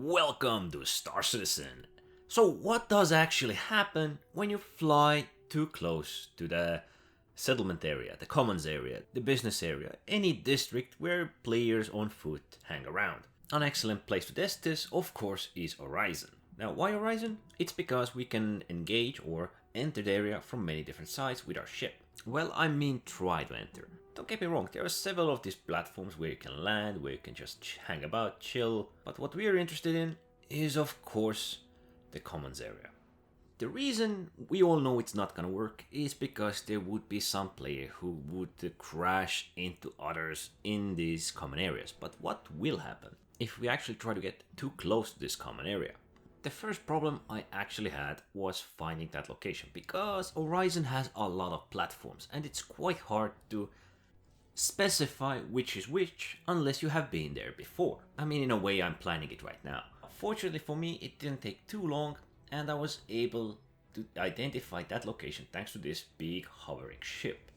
Welcome to Star Citizen. So what does actually happen when you fly too close to the settlement area, the commons area, the business area, any district where players on foot hang around? An excellent place to test this, of course, is Horizon. Now, why Horizon? It's because we can engage or enter the area from many different sides with our ship. Well, I mean try to enter. Don't get me wrong, there are several of these platforms where you can land, where you can just hang about, chill, but what we are interested in is, of course, the commons area. The reason we all know it's not gonna work is because there would be some player who would crash into others in these common areas. But what will happen if we actually try to get too close to this common area? The first problem I actually had was finding that location, because Horizon has a lot of platforms and it's quite hard to specify which is which unless you have been there before. I mean, in a way, I'm planning it right now. Fortunately for me, it didn't take too long and I was able to identify that location thanks to this big hovering ship.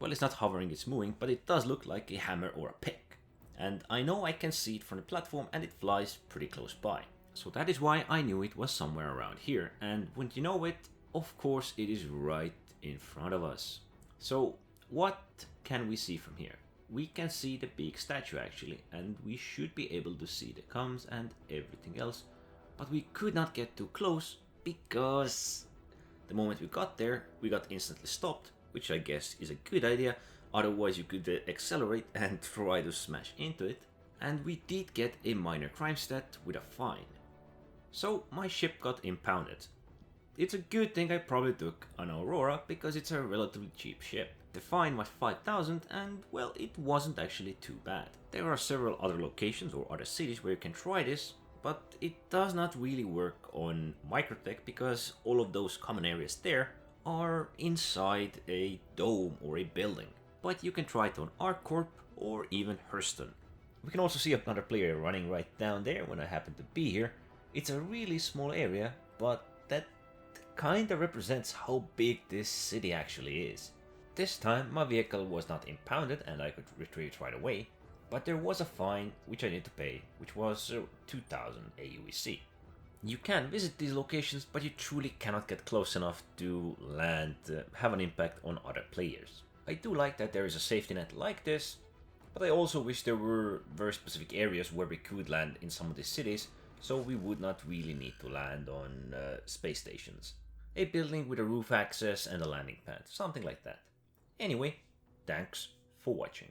Well, it's not hovering, it's moving, but it does look like a hammer or a pick. And I know I can see it from the platform and it flies pretty close by. So that is why I knew it was somewhere around here. And wouldn't you know it, of course it is right in front of us. So what can we see from here? We can see the big statue actually, and we should be able to see the comms and everything else, but we could not get too close because the moment we got there, we got instantly stopped, which I guess is a good idea, otherwise you could accelerate and try to smash into it, and we did get a minor crime stat with a fine. So my ship got impounded. It's a good thing I probably took an Aurora because it's a relatively cheap ship. The fine was 5,000 and well, it wasn't actually too bad. There are several other locations or other cities where you can try this, but it does not really work on Microtech because all of those common areas there are inside a dome or a building. But you can try it on ArcCorp or even Hurston. We can also see another player running right down there when I happen to be here. It's a really small area, but that kinda represents how big this city actually is. This time my vehicle was not impounded and I could retrieve it right away, but there was a fine which I need to pay, which was 2000 AUEC. You can visit these locations, but you truly cannot get close enough to land, have an impact on other players. I do like that there is a safety net like this, but I also wish there were very specific areas where we could land in some of these cities, so we would not really need to land on space stations. A building with a roof access and a landing pad, something like that. Anyway, thanks for watching.